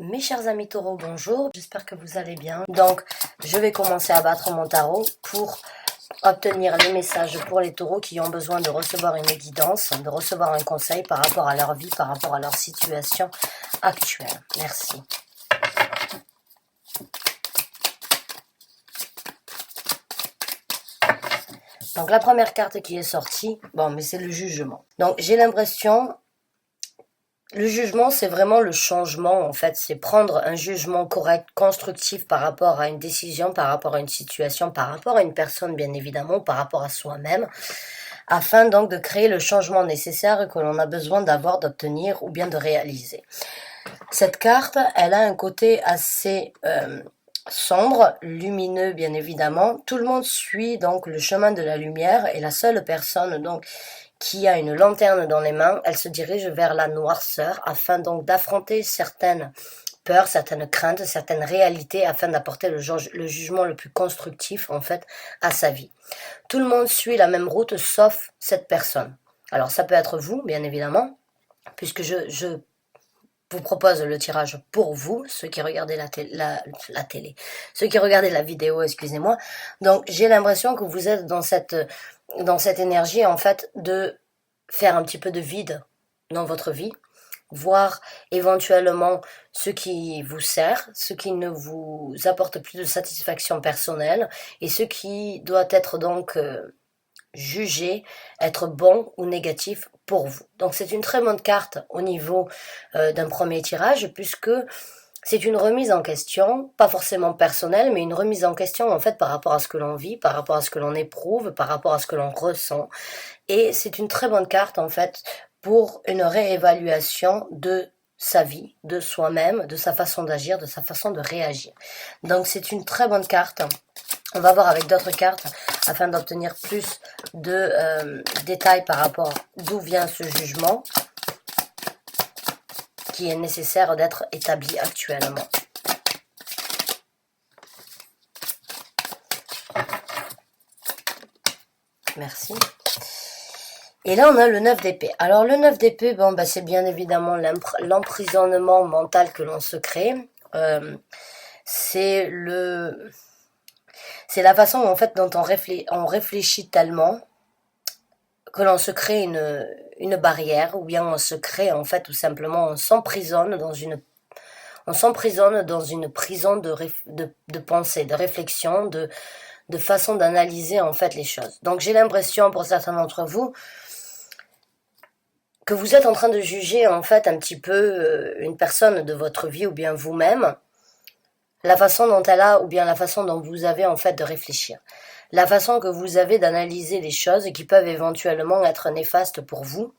Mes chers amis taureaux, bonjour, j'espère que vous allez bien. Donc, je vais commencer à battre mon tarot pour obtenir les messages pour les taureaux qui ont besoin de recevoir une guidance, de recevoir un conseil par rapport à leur vie, par rapport à leur situation actuelle. Merci. Donc, la première carte qui est sortie, bon, mais c'est le jugement. Donc, j'ai l'impression... Le jugement, c'est vraiment le changement, en fait. C'est prendre un jugement correct, constructif par rapport à une décision, par rapport à une situation, par rapport à une personne, bien évidemment, par rapport à soi-même, afin donc de créer le changement nécessaire que l'on a besoin d'avoir, d'obtenir ou bien de réaliser. Cette carte, elle a un côté assez sombre, lumineux, bien évidemment. Tout le monde suit donc le chemin de la lumière et la seule personne, donc, qui a une lanterne dans les mains, elle se dirige vers la noirceur afin donc d'affronter certaines peurs, certaines craintes, certaines réalités afin d'apporter le jugement le plus constructif en fait à sa vie. Tout le monde suit la même route sauf cette personne. Alors ça peut être vous, bien évidemment, puisque je vous propose le tirage pour vous, ceux qui regardez la télé, ceux qui regardez la vidéo, excusez-moi. Donc j'ai l'impression que vous êtes dans cette énergie en fait de faire un petit peu de vide dans votre vie, voir éventuellement ce qui vous sert, ce qui ne vous apporte plus de satisfaction personnelle et ce qui doit être donc jugé être bon ou négatif pour vous. Donc c'est une très bonne carte au niveau d'un premier tirage puisque c'est une remise en question, pas forcément personnelle, mais une remise en question en fait par rapport à ce que l'on vit, par rapport à ce que l'on éprouve, par rapport à ce que l'on ressent. Et c'est une très bonne carte en fait pour une réévaluation de sa vie, de soi-même, de sa façon d'agir, de sa façon de réagir. Donc c'est une très bonne carte. On va voir avec d'autres cartes afin d'obtenir plus de détails par rapport à d'où vient ce jugement qui est nécessaire d'être établi actuellement. Merci. Et là, on a le 9 d'épée. Alors, le 9 d'épée, bon, bah, c'est bien évidemment l'emprisonnement mental que l'on se crée. C'est la façon, en fait, dont on réfléchit tellement que l'on se crée une barrière, ou bien on se crée, en fait, tout simplement, on s'emprisonne dans une prison de pensée, de réflexion, de façon d'analyser, en fait, les choses. Donc, j'ai l'impression, pour certains d'entre vous, que vous êtes en train de juger en fait un petit peu une personne de votre vie ou bien vous-même, la façon dont elle a ou bien la façon dont vous avez en fait de réfléchir, la façon que vous avez d'analyser les choses qui peuvent éventuellement être néfastes pour vous,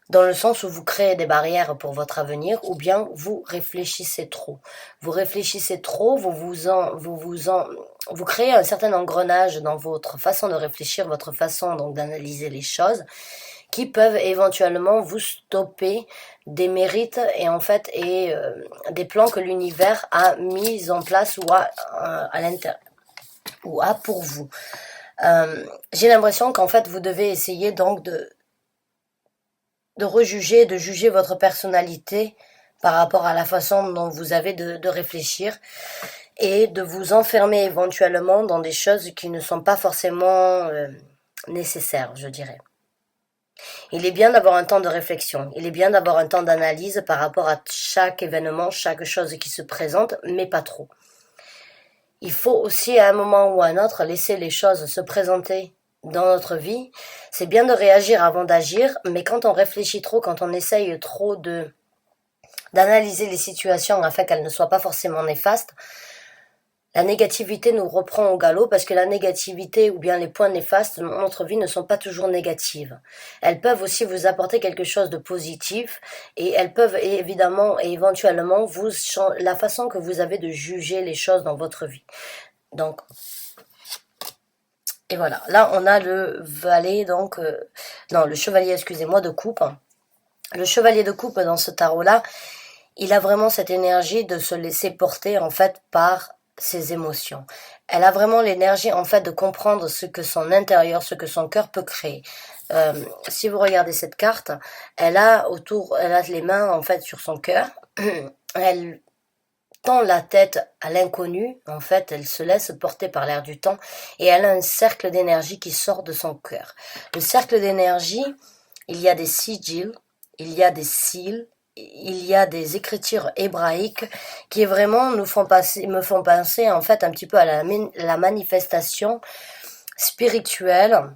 dans le sens où vous créez des barrières pour votre avenir ou bien vous réfléchissez trop. Vous réfléchissez trop, vous créez un certain engrenage dans votre façon de réfléchir, votre façon donc d'analyser les choses, qui peuvent éventuellement vous stopper des mérites et en fait des plans que l'univers a mis en place ou à l'intérieur ou a pour vous. J'ai l'impression qu'en fait vous devez essayer donc de rejuger, de juger votre personnalité par rapport à la façon dont vous avez de réfléchir et de vous enfermer éventuellement dans des choses qui ne sont pas forcément nécessaires, je dirais. Il est bien d'avoir un temps de réflexion, il est bien d'avoir un temps d'analyse par rapport à chaque événement, chaque chose qui se présente, mais pas trop. Il faut aussi à un moment ou à un autre laisser les choses se présenter dans notre vie. C'est bien de réagir avant d'agir, mais quand on réfléchit trop, quand on essaye trop d'analyser les situations afin qu'elles ne soient pas forcément néfastes, la négativité nous reprend au galop parce que la négativité ou bien les points néfastes dans notre vie ne sont pas toujours négatives. Elles peuvent aussi vous apporter quelque chose de positif et elles peuvent évidemment et éventuellement vous changer la façon que vous avez de juger les choses dans votre vie. Donc, et voilà. Là, on a le valet, donc, le chevalier, excusez-moi, de coupe. Le chevalier de coupe dans ce tarot-là, il a vraiment cette énergie de se laisser porter en fait par ses émotions. Elle a vraiment l'énergie en fait de comprendre ce que son intérieur, ce que son cœur peut créer. Si vous regardez cette carte, elle a les mains en fait sur son cœur. Elle tend la tête à l'inconnu, en fait, elle se laisse porter par l'air du temps et elle a un cercle d'énergie qui sort de son cœur. Le cercle d'énergie, il y a des sigils, il y a des cils, il y a des écritures hébraïques qui vraiment me font penser en fait un petit peu à la manifestation spirituelle,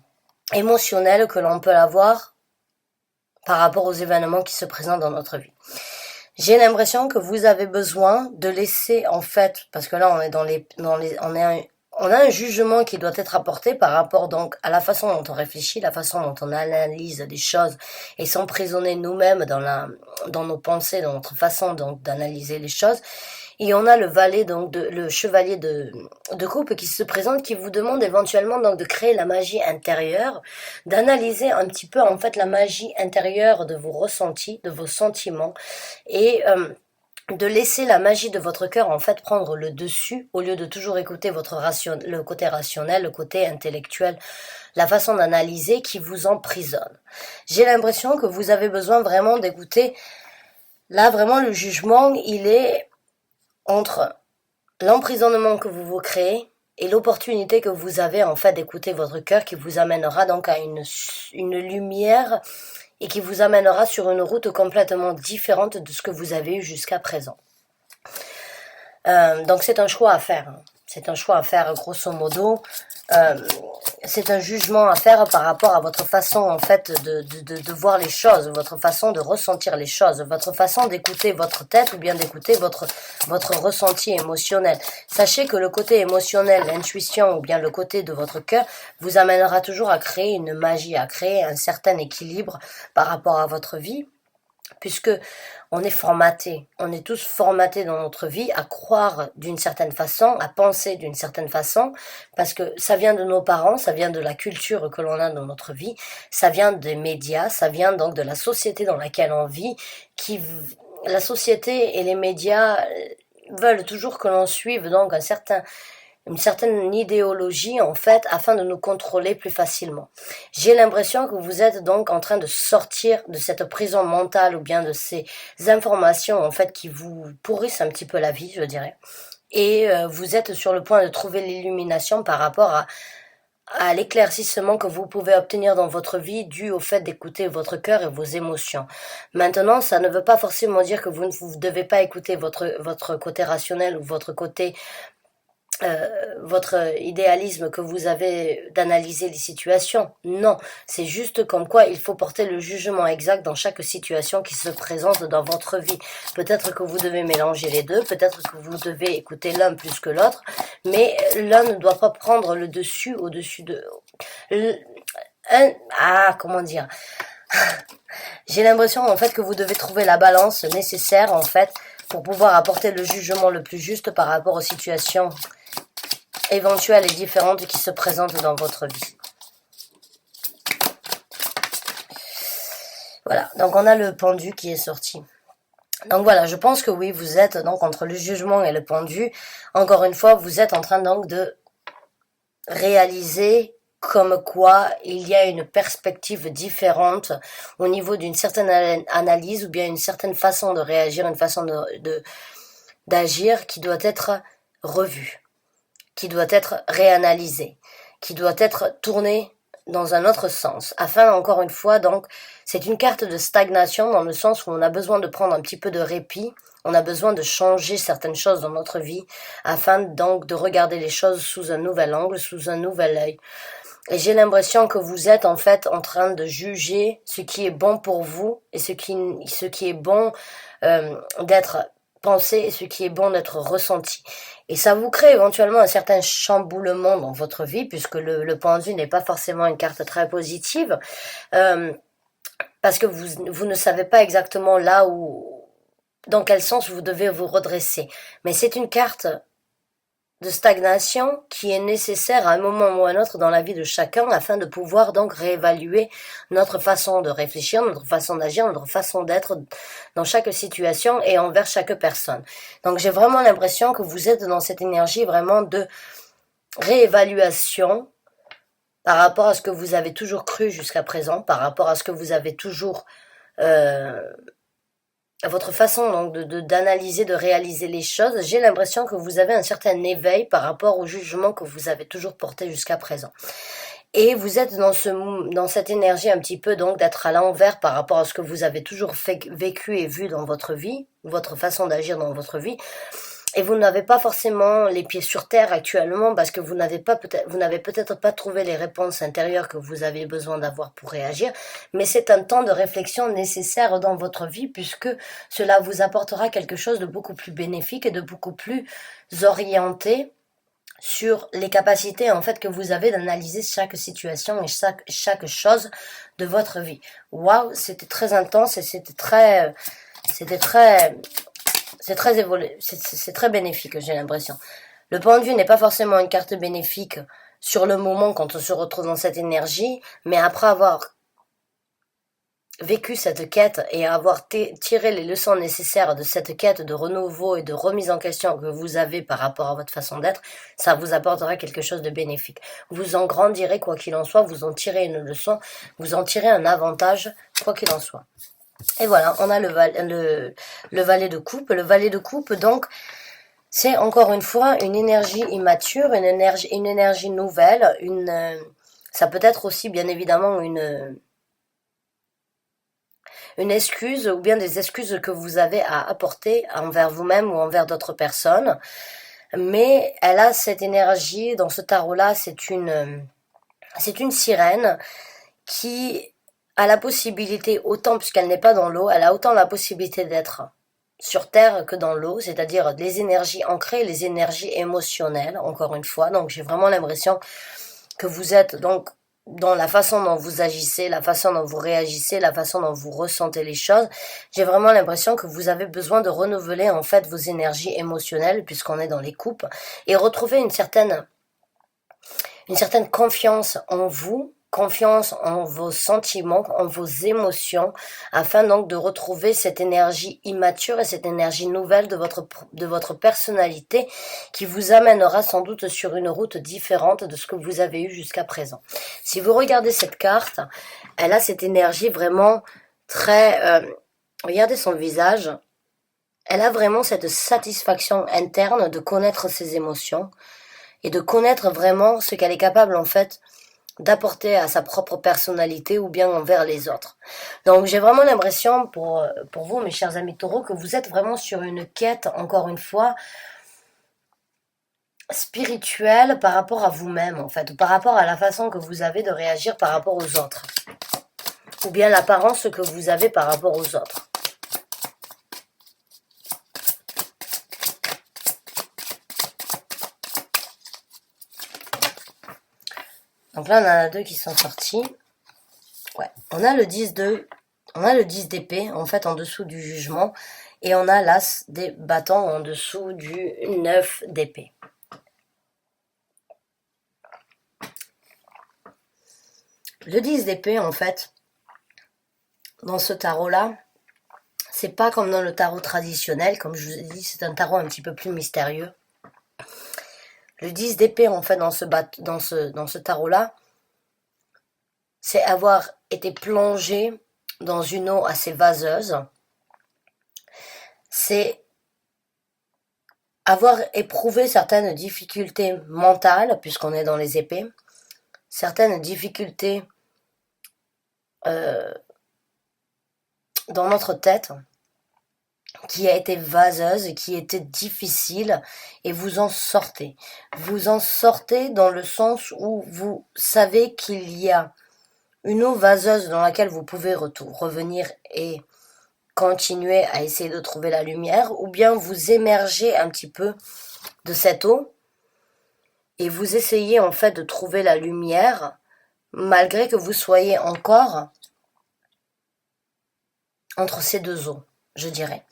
émotionnelle que l'on peut avoir par rapport aux événements qui se présentent dans notre vie. J'ai l'impression que vous avez besoin de laisser en fait, parce que là on est on a un jugement qui doit être apporté par rapport donc à la façon dont on réfléchit, la façon dont on analyse des choses et s'emprisonner nous-mêmes dans nos pensées, dans notre façon donc d'analyser les choses. Et on a le valet donc le chevalier de coupe qui se présente, qui vous demande éventuellement donc de créer la magie intérieure, d'analyser un petit peu en fait la magie intérieure de vos ressentis, de vos sentiments et de laisser la magie de votre cœur en fait prendre le dessus au lieu de toujours écouter le côté rationnel, le côté intellectuel, la façon d'analyser qui vous emprisonne. J'ai l'impression que vous avez besoin vraiment d'écouter. Là vraiment le jugement il est entre l'emprisonnement que vous vous créez et l'opportunité que vous avez en fait d'écouter votre cœur qui vous amènera donc à une lumière et qui vous amènera sur une route complètement différente de ce que vous avez eu jusqu'à présent. Donc c'est un choix à faire. C'est un choix à faire grosso modo. C'est un jugement à faire par rapport à votre façon en fait de voir les choses, votre façon de ressentir les choses, votre façon d'écouter votre tête ou bien d'écouter votre ressenti émotionnel. Sachez que le côté émotionnel, l'intuition ou bien le côté de votre cœur vous amènera toujours à créer une magie, à créer un certain équilibre par rapport à votre vie. Puisque on est formaté, on est tous formatés dans notre vie à croire d'une certaine façon, à penser d'une certaine façon, parce que ça vient de nos parents, ça vient de la culture que l'on a dans notre vie, ça vient des médias, ça vient donc de la société dans laquelle on vit, la société et les médias veulent toujours que l'on suive donc une certaine idéologie en fait afin de nous contrôler plus facilement. J'ai l'impression que vous êtes donc en train de sortir de cette prison mentale ou bien de ces informations en fait qui vous pourrissent un petit peu la vie, je dirais. Et vous êtes sur le point de trouver l'illumination par rapport à l'éclaircissement que vous pouvez obtenir dans votre vie dû au fait d'écouter votre cœur et vos émotions. Maintenant, ça ne veut pas forcément dire que vous ne devez pas écouter votre côté rationnel ou votre côté votre idéalisme que vous avez d'analyser les situations. Non, c'est juste comme quoi il faut porter le jugement exact dans chaque situation qui se présente dans votre vie. Peut-être que vous devez mélanger les deux, peut-être que vous devez écouter l'un plus que l'autre, mais l'un ne doit pas prendre le dessus au-dessus de... comment dire. J'ai l'impression en fait que vous devez trouver la balance nécessaire en fait pour pouvoir apporter le jugement le plus juste par rapport aux situations éventuelles et différentes qui se présentent dans votre vie. Voilà, donc on a le pendu qui est sorti. Donc voilà, je pense que oui, vous êtes donc entre le jugement et le pendu. Encore une fois, vous êtes en train donc de réaliser comme quoi il y a une perspective différente au niveau d'une certaine analyse ou bien une certaine façon de réagir, une façon d'agir qui doit être revue, qui doit être réanalysée, qui doit être tournée dans un autre sens, afin encore une fois donc c'est une carte de stagnation dans le sens où on a besoin de prendre un petit peu de répit, on a besoin de changer certaines choses dans notre vie afin donc de regarder les choses sous un nouvel angle, sous un nouvel œil. Et j'ai l'impression que vous êtes en fait en train de juger ce qui est bon pour vous et ce qui est bon d'être pensé et ce qui est bon d'être ressenti. Et ça vous crée éventuellement un certain chamboulement dans votre vie puisque le pendu n'est pas forcément une carte très positive parce que vous ne savez pas exactement là où, dans quel sens vous devez vous redresser. Mais c'est une carte de stagnation qui est nécessaire à un moment ou à un autre dans la vie de chacun afin de pouvoir donc réévaluer notre façon de réfléchir, notre façon d'agir, notre façon d'être dans chaque situation et envers chaque personne. Donc j'ai vraiment l'impression que vous êtes dans cette énergie vraiment de réévaluation par rapport à ce que vous avez toujours cru jusqu'à présent, par rapport à ce que vous avez toujours votre façon donc d'analyser, de réaliser les choses, j'ai l'impression que vous avez un certain éveil par rapport au jugement que vous avez toujours porté jusqu'à présent. Et vous êtes dans cette énergie un petit peu donc d'être à l'envers par rapport à ce que vous avez toujours vécu et vu dans votre vie, votre façon d'agir dans votre vie. Et vous n'avez pas forcément les pieds sur terre actuellement parce que vous n'avez peut-être pas trouvé les réponses intérieures que vous avez besoin d'avoir pour réagir, mais c'est un temps de réflexion nécessaire dans votre vie puisque cela vous apportera quelque chose de beaucoup plus bénéfique et de beaucoup plus orienté sur les capacités en fait que vous avez d'analyser chaque situation et chaque chose de votre vie. Waouh, c'était très intense et c'est très c'est très bénéfique, j'ai l'impression. Le pendu n'est pas forcément une carte bénéfique sur le moment quand on se retrouve dans cette énergie, mais après avoir vécu cette quête et avoir tiré les leçons nécessaires de cette quête de renouveau et de remise en question que vous avez par rapport à votre façon d'être, ça vous apportera quelque chose de bénéfique. Vous en grandirez quoi qu'il en soit, vous en tirez une leçon, vous en tirez un avantage quoi qu'il en soit. Et voilà, on a le valet de coupe. Le valet de coupe, donc, c'est encore une fois une énergie immature, une énergie nouvelle, ça peut être aussi bien évidemment une excuse ou bien des excuses que vous avez à apporter envers vous-même ou envers d'autres personnes. Mais elle a cette énergie, dans ce tarot-là, c'est une sirène qui a la possibilité, autant puisqu'elle n'est pas dans l'eau, elle a autant la possibilité d'être sur terre que dans l'eau, c'est-à-dire les énergies ancrées, les énergies émotionnelles, encore une fois. Donc j'ai vraiment l'impression que vous êtes donc dans la façon dont vous agissez, la façon dont vous réagissez, la façon dont vous ressentez les choses. J'ai vraiment l'impression que vous avez besoin de renouveler en fait vos énergies émotionnelles puisqu'on est dans les coupes et retrouver une certaine confiance en vous, confiance en vos sentiments, en vos émotions, afin donc de retrouver cette énergie immature et cette énergie nouvelle de votre personnalité qui vous amènera sans doute sur une route différente de ce que vous avez eu jusqu'à présent. Si vous regardez cette carte, elle a cette énergie vraiment très... regardez son visage. Elle a vraiment cette satisfaction interne de connaître ses émotions et de connaître vraiment ce qu'elle est capable en fait d'apporter à sa propre personnalité ou bien envers les autres. Donc j'ai vraiment l'impression pour vous mes chers amis taureaux que vous êtes vraiment sur une quête, encore une fois, spirituelle par rapport à vous-même en fait, ou par rapport à la façon que vous avez de réagir par rapport aux autres, ou bien l'apparence que vous avez par rapport aux autres. Donc là, on en a deux qui sont sortis. Ouais, on a le 10 d'épée, en fait, en dessous du jugement. Et on a l'as des bâtons en dessous du 9 d'épée. Le 10 d'épée, en fait, dans ce tarot-là, c'est pas comme dans le tarot traditionnel. Comme je vous ai dit, c'est un tarot un petit peu plus mystérieux. Le 10 d'épée, en fait, dans ce tarot-là, c'est avoir été plongé dans une eau assez vaseuse. C'est avoir éprouvé certaines difficultés mentales, puisqu'on est dans les épées, certaines difficultés dans notre tête, qui a été vaseuse, qui était difficile, et vous en sortez. Vous en sortez dans le sens où vous savez qu'il y a une eau vaseuse dans laquelle vous pouvez revenir et continuer à essayer de trouver la lumière, ou bien vous émergez un petit peu de cette eau et vous essayez en fait de trouver la lumière malgré que vous soyez encore entre ces deux eaux, je dirais.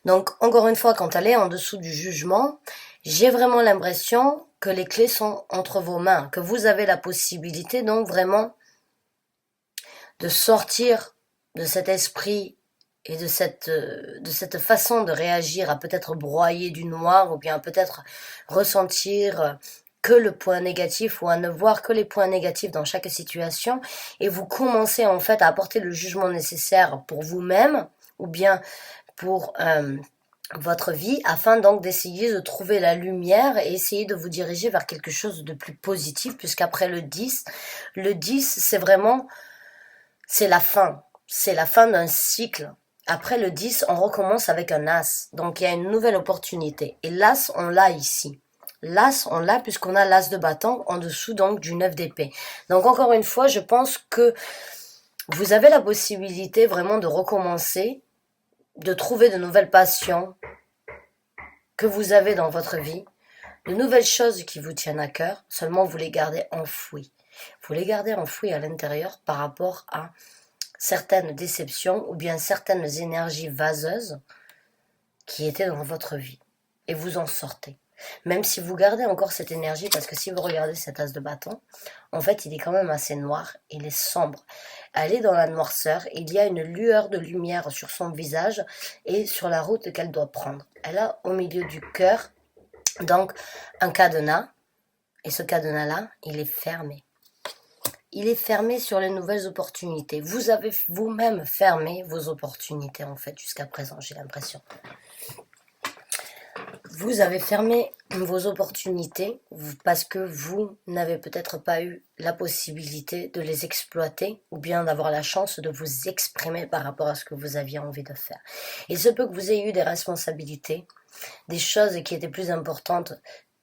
Donc encore une fois, quand elle est en dessous du jugement, j'ai vraiment l'impression que les clés sont entre vos mains, que vous avez la possibilité donc vraiment de sortir de cet esprit et de cette façon de réagir à peut-être broyer du noir ou bien peut-être ressentir que le point négatif ou à ne voir que les points négatifs dans chaque situation et vous commencez en fait à apporter le jugement nécessaire pour vous-même ou bien pour votre vie, afin donc d'essayer de trouver la lumière et essayer de vous diriger vers quelque chose de plus positif, puisqu'après le 10 c'est vraiment, c'est la fin d'un cycle. Après le 10, on recommence avec un As, donc il y a une nouvelle opportunité, et l'As, on l'a ici. L'As, on l'a puisqu'on a l'As de bâton en dessous donc du 9 d'épée. Donc encore une fois, je pense que vous avez la possibilité vraiment de recommencer, de trouver de nouvelles passions que vous avez dans votre vie, de nouvelles choses qui vous tiennent à cœur, seulement vous les gardez enfouies. Vous les gardez enfouies à l'intérieur par rapport à certaines déceptions ou bien certaines énergies vaseuses qui étaient dans votre vie. Et vous en sortez. Même si vous gardez encore cette énergie, parce que si vous regardez cet as de bâton, en fait il est quand même assez noir, il est sombre. Elle est dans la noirceur, il y a une lueur de lumière sur son visage et sur la route qu'elle doit prendre. Elle a au milieu du cœur donc un cadenas, et ce cadenas-là, il est fermé. Il est fermé sur les nouvelles opportunités. Vous avez vous-même fermé vos opportunités en fait jusqu'à présent, j'ai l'impression. Vous avez fermé vos opportunités parce que vous n'avez peut-être pas eu la possibilité de les exploiter ou bien d'avoir la chance de vous exprimer par rapport à ce que vous aviez envie de faire. Il se peut que vous ayez eu des responsabilités, des choses qui étaient plus importantes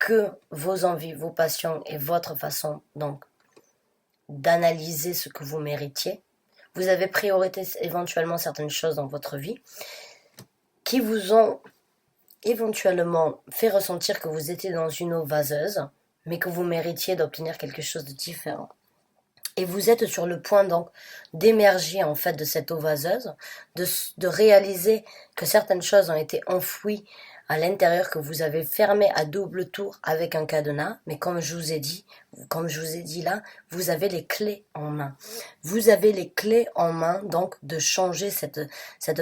que vos envies, vos passions et votre façon donc d'analyser ce que vous méritiez. Vous avez priorité éventuellement certaines choses dans votre vie qui vous ont éventuellement fait ressentir que vous étiez dans une eau vaseuse, mais que vous méritiez d'obtenir quelque chose de différent. Et vous êtes sur le point donc d'émerger en fait de cette eau vaseuse, de réaliser que certaines choses ont été enfouies à l'intérieur, que vous avez fermé à double tour avec un cadenas, mais comme je vous ai dit là, vous avez les clés en main. Vous avez les clés en main donc de changer cette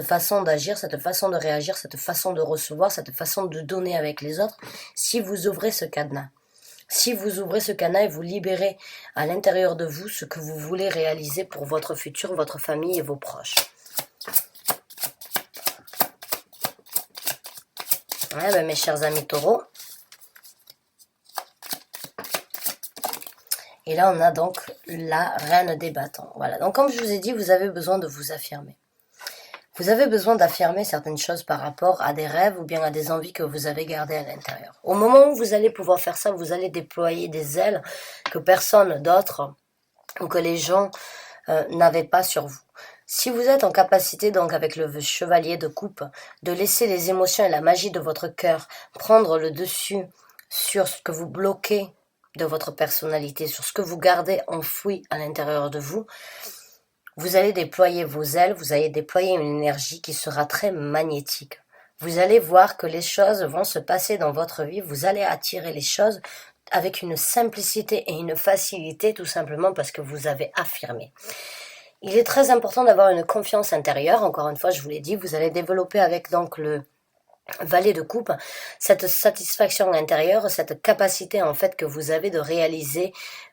façon d'agir, cette façon de réagir, cette façon de recevoir, cette façon de donner avec les autres, si vous ouvrez ce cadenas. Si vous ouvrez ce cadenas et vous libérez à l'intérieur de vous ce que vous voulez réaliser pour votre futur, votre famille et vos proches. Ouais, ben mes chers amis taureaux. Et là, on a donc la reine des bâtons. Voilà, donc comme je vous ai dit, vous avez besoin de vous affirmer. Vous avez besoin d'affirmer certaines choses par rapport à des rêves ou bien à des envies que vous avez gardées à l'intérieur. Au moment où vous allez pouvoir faire ça, vous allez déployer des ailes que personne d'autre ou que les gens n'avaient pas sur vous. Si vous êtes en capacité, donc avec le chevalier de coupe, de laisser les émotions et la magie de votre cœur prendre le dessus sur ce que vous bloquez de votre personnalité, sur ce que vous gardez enfoui à l'intérieur de vous, vous allez déployer vos ailes, vous allez déployer une énergie qui sera très magnétique. Vous allez voir que les choses vont se passer dans votre vie, vous allez attirer les choses avec une simplicité et une facilité, tout simplement parce que vous avez affirmé. Il est très important d'avoir une confiance intérieure, encore une fois, je vous l'ai dit, vous allez développer avec donc le valet de coupe, cette satisfaction intérieure, cette capacité en fait que vous avez de réaliser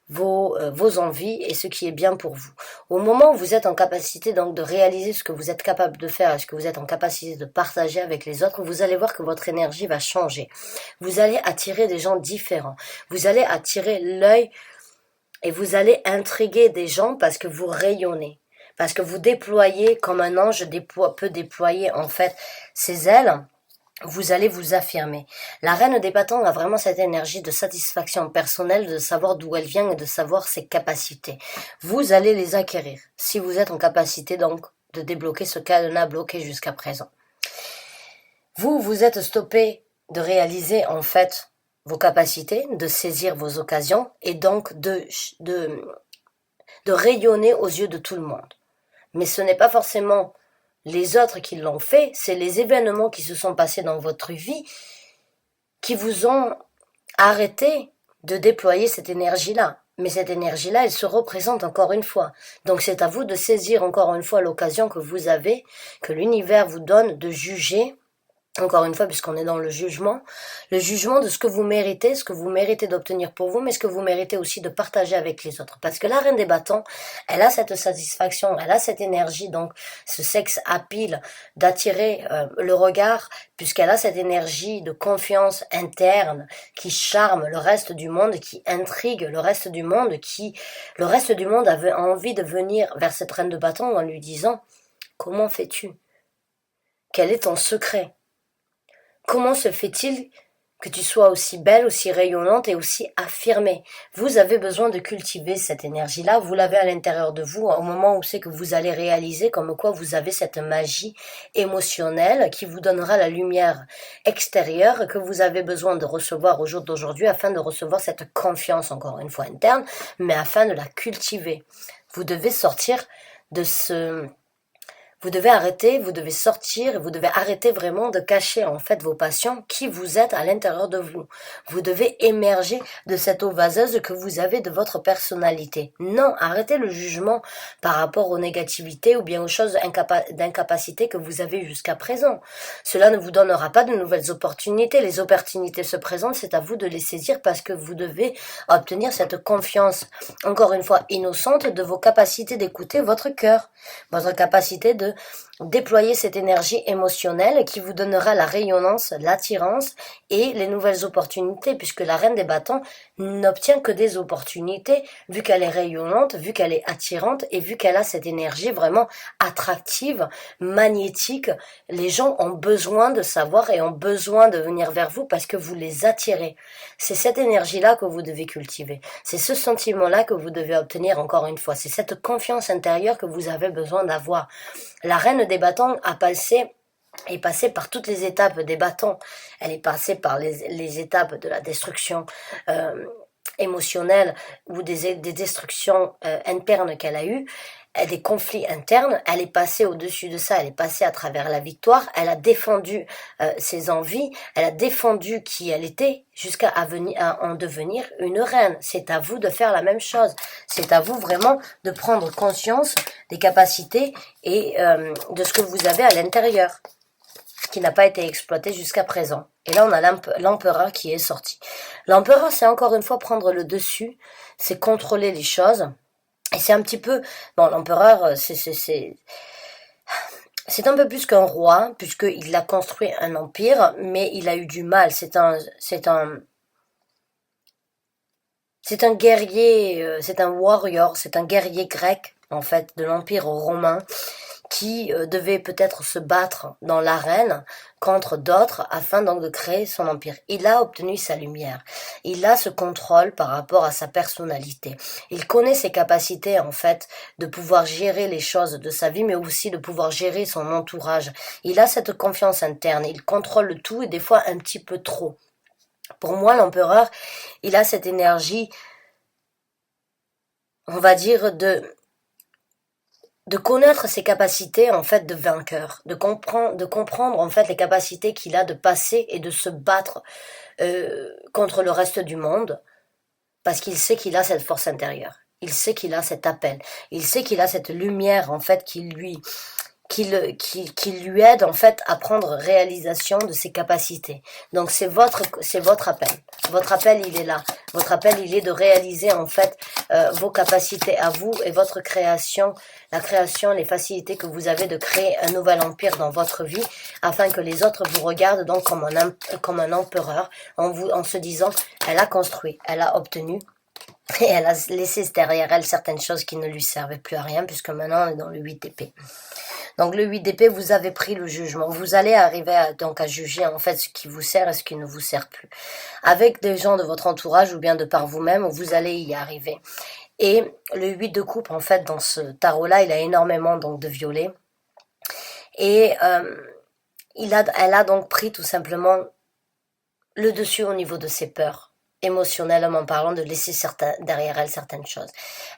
vos envies et ce qui est bien pour vous. Au moment où vous êtes en capacité donc de réaliser ce que vous êtes capable de faire et ce que vous êtes en capacité de partager avec les autres, vous allez voir que votre énergie va changer. Vous allez attirer des gens différents. Vous allez attirer l'œil et vous allez intriguer des gens parce que vous rayonnez. Parce que vous déployez comme un ange peut déployer en fait ses ailes. Vous allez vous affirmer. La reine des bâtons a vraiment cette énergie de satisfaction personnelle, de savoir d'où elle vient et de savoir ses capacités. Vous allez les acquérir, si vous êtes en capacité donc de débloquer ce cadenas bloqué jusqu'à présent. Vous êtes stoppé de réaliser en fait vos capacités, de saisir vos occasions et donc de rayonner aux yeux de tout le monde. Mais ce n'est pas forcément les autres qui l'ont fait, c'est les événements qui se sont passés dans votre vie qui vous ont arrêté de déployer cette énergie-là. Mais cette énergie-là, elle se représente encore une fois. Donc c'est à vous de saisir encore une fois l'occasion que vous avez, que l'univers vous donne de juger encore une fois, puisqu'on est dans le jugement de ce que vous méritez d'obtenir pour vous, mais ce que vous méritez aussi de partager avec les autres. Parce que la reine des bâtons, elle a cette satisfaction, elle a cette énergie, donc ce sexe appeal d'attirer le regard, puisqu'elle a cette énergie de confiance interne qui charme le reste du monde, qui intrigue le reste du monde, le reste du monde avait envie de venir vers cette reine de bâtons en lui disant « Comment fais-tu ? Quel est ton secret ? Comment se fait-il que tu sois aussi belle, aussi rayonnante et aussi affirmée? Vous avez besoin de cultiver cette énergie-là, vous l'avez à l'intérieur de vous au moment où c'est que vous allez réaliser comme quoi vous avez cette magie émotionnelle qui vous donnera la lumière extérieure que vous avez besoin de recevoir au jour d'aujourd'hui afin de recevoir cette confiance, encore une fois interne, mais afin de la cultiver. Vous devez sortir de ce... Vous devez sortir, vous devez arrêter vraiment de cacher en fait vos passions, qui vous êtes à l'intérieur de vous. Vous devez émerger de cette eau vaseuse que vous avez de votre personnalité. Non, arrêtez le jugement par rapport aux négativités ou bien aux choses d'incapacité que vous avez jusqu'à présent. Cela ne vous donnera pas de nouvelles opportunités. Les opportunités se présentent, c'est à vous de les saisir parce que vous devez obtenir cette confiance, encore une fois innocente, de vos capacités d'écouter votre cœur, votre capacité de déployer cette énergie émotionnelle qui vous donnera la rayonnance, l'attirance et les nouvelles opportunités, puisque la reine des bâtons n'obtient que des opportunités vu qu'elle est rayonnante, vu qu'elle est attirante et vu qu'elle a cette énergie vraiment attractive, magnétique. Les gens ont besoin de savoir et ont besoin de venir vers vous parce que vous les attirez. C'est cette énergie-là que vous devez cultiver. C'est ce sentiment-là que vous devez obtenir encore une fois. C'est cette confiance intérieure que vous avez besoin d'avoir. La reine des bâtons est passée par toutes les étapes des bâtons. Elle est passée par les étapes de la destruction émotionnelle ou des destructions internes qu'elle a eues, des conflits internes. Elle est passée au-dessus de ça, elle est passée à travers la victoire. Elle a défendu ses envies, elle a défendu qui elle était jusqu'à en devenir une reine. C'est à vous de faire la même chose. C'est à vous vraiment de prendre conscience des capacités et de ce que vous avez à l'intérieur, qui n'a pas été exploité jusqu'à présent. Et là, on a l'empereur qui est sorti. L'empereur, c'est encore une fois prendre le dessus, c'est contrôler les choses. Et c'est un petit peu... Bon, l'empereur, c'est un peu plus qu'un roi, puisqu'il a construit un empire, mais il a eu du mal. C'est un guerrier, c'est un warrior, c'est un guerrier grec, en fait, de l'empire romain, qui devait peut-être se battre dans l'arène contre d'autres afin donc de créer son empire. Il a obtenu sa lumière. Il a ce contrôle par rapport à sa personnalité. Il connaît ses capacités en fait de pouvoir gérer les choses de sa vie mais aussi de pouvoir gérer son entourage. Il a cette confiance interne. Il contrôle le tout et des fois un petit peu trop. Pour moi, l'empereur, il a cette énergie, on va dire, de connaître ses capacités en fait de vainqueur, de comprendre en fait les capacités qu'il a de passer et de se battre contre le reste du monde, parce qu'il sait qu'il a cette force intérieure, il sait qu'il a cet appel, il sait qu'il a cette lumière en fait qui lui aide en fait à prendre réalisation de ses capacités. Donc c'est votre appel. Votre appel il est là. Votre appel il est de réaliser en fait vos capacités à vous et votre création, la création, les facilités que vous avez de créer un nouvel empire dans votre vie, afin que les autres vous regardent donc comme un empereur, en se disant elle a construit, elle a obtenu. Et elle a laissé derrière elle certaines choses qui ne lui servaient plus à rien, puisque maintenant on est dans le 8 d'épée. Donc le 8 d'épée, vous avez pris le jugement. Vous allez arriver à juger en fait ce qui vous sert et ce qui ne vous sert plus. Avec des gens de votre entourage ou bien de par vous-même, vous allez y arriver. Et le 8 de coupe, en fait, dans ce tarot-là, il a énormément donc de violet. Et elle a donc pris tout simplement le dessus au niveau de ses peurs, émotionnellement parlant, de laisser derrière elle certaines choses.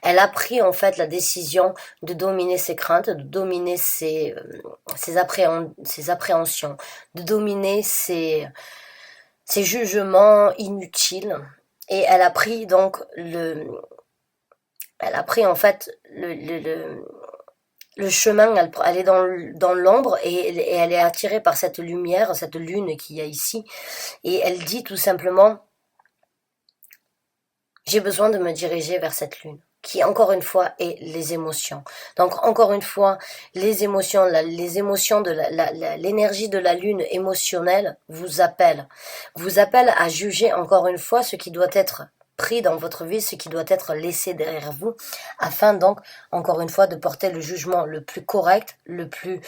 Elle a pris en fait la décision de dominer ses craintes, de dominer ses appréhensions, de dominer ses jugements inutiles. Et elle a pris donc en fait le chemin, elle est dans l'ombre et elle est attirée par cette lumière, cette lune qu'il y a ici. Et elle dit tout simplement, j'ai besoin de me diriger vers cette lune, qui encore une fois est les émotions. Donc encore une fois, les émotions, les émotions de l'énergie de la lune émotionnelle vous appelle à juger encore une fois ce qui doit être pris dans votre vie, ce qui doit être laissé derrière vous, afin donc, encore une fois, de porter le jugement le plus correct, le plus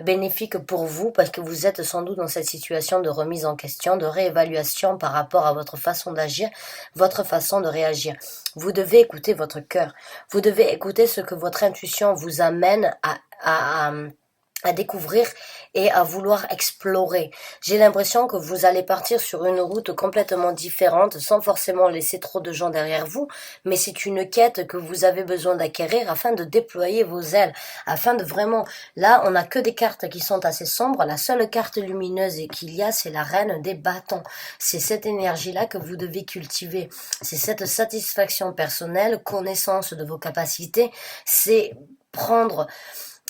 bénéfique pour vous, parce que vous êtes sans doute dans cette situation de remise en question, de réévaluation par rapport à votre façon d'agir, votre façon de réagir. Vous devez écouter votre cœur, vous devez écouter ce que votre intuition vous amène à découvrir et à vouloir explorer. J'ai l'impression que vous allez partir sur une route complètement différente sans forcément laisser trop de gens derrière vous, mais c'est une quête que vous avez besoin d'acquérir afin de déployer vos ailes, afin de vraiment... Là, on n'a que des cartes qui sont assez sombres. La seule carte lumineuse qu'il y a, c'est la reine des bâtons. C'est cette énergie-là que vous devez cultiver. C'est cette satisfaction personnelle, connaissance de vos capacités, c'est prendre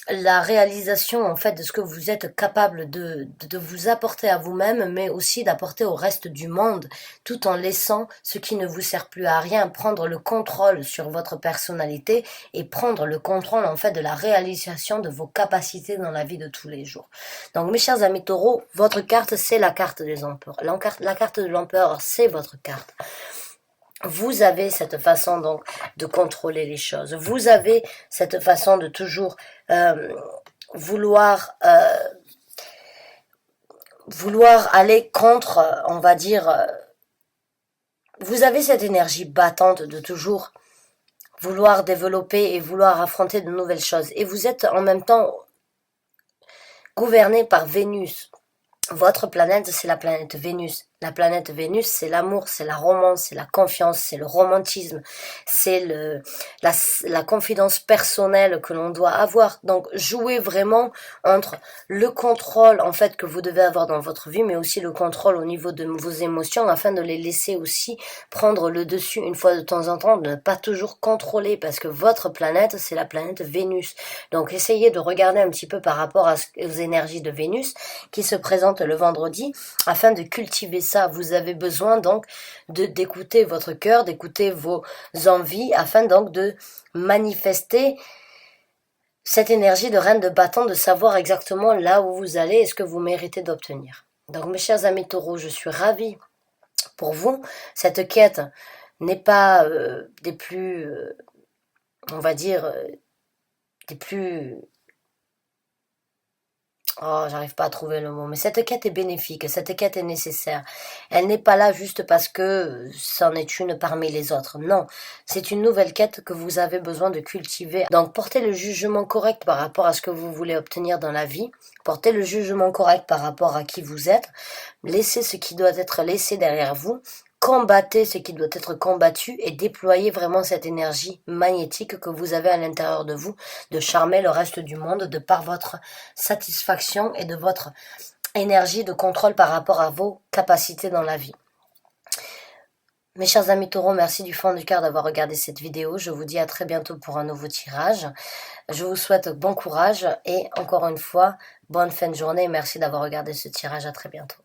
la réalisation en fait de ce que vous êtes capable de vous apporter à vous-même, mais aussi d'apporter au reste du monde, tout en laissant ce qui ne vous sert plus à rien, prendre le contrôle sur votre personnalité et prendre le contrôle en fait de la réalisation de vos capacités dans la vie de tous les jours. Donc mes chers amis taureaux, votre carte c'est la carte des empereurs. La carte de l'empereur c'est votre carte. Vous avez cette façon donc de contrôler les choses. Vous avez cette façon de toujours vouloir aller contre, on va dire, vous avez cette énergie battante de toujours vouloir développer et vouloir affronter de nouvelles choses. Et vous êtes en même temps gouverné par Vénus. Votre planète, c'est la planète Vénus. La planète Vénus, c'est l'amour, c'est la romance, c'est la confiance, c'est le romantisme, c'est la confidence personnelle que l'on doit avoir. Donc, jouez vraiment entre le contrôle, en fait, que vous devez avoir dans votre vie, mais aussi le contrôle au niveau de vos émotions, afin de les laisser aussi prendre le dessus une fois de temps en temps, de ne pas toujours contrôler, parce que votre planète, c'est la planète Vénus. Donc, essayez de regarder un petit peu par rapport aux énergies de Vénus qui se présentent le vendredi, afin de cultiver ça. Vous avez besoin donc d'écouter votre cœur, d'écouter vos envies, afin donc de manifester cette énergie de reine de bâton, de savoir exactement là où vous allez et ce que vous méritez d'obtenir. Donc mes chers amis taureaux, je suis ravie pour vous. Cette quête n'est pas des plus, on va dire, des plus... Oh, j'arrive pas à trouver le mot, mais cette quête est bénéfique, cette quête est nécessaire. Elle n'est pas là juste parce que c'en est une parmi les autres. Non, c'est une nouvelle quête que vous avez besoin de cultiver. Donc, portez le jugement correct par rapport à ce que vous voulez obtenir dans la vie. Portez le jugement correct par rapport à qui vous êtes. Laissez ce qui doit être laissé derrière vous. Combattez ce qui doit être combattu et déployez vraiment cette énergie magnétique que vous avez à l'intérieur de vous, de charmer le reste du monde de par votre satisfaction et de votre énergie de contrôle par rapport à vos capacités dans la vie. Mes chers amis taureaux, merci du fond du cœur d'avoir regardé cette vidéo. Je vous dis à très bientôt pour un nouveau tirage. Je vous souhaite bon courage et encore une fois, bonne fin de journée et merci d'avoir regardé ce tirage. À très bientôt.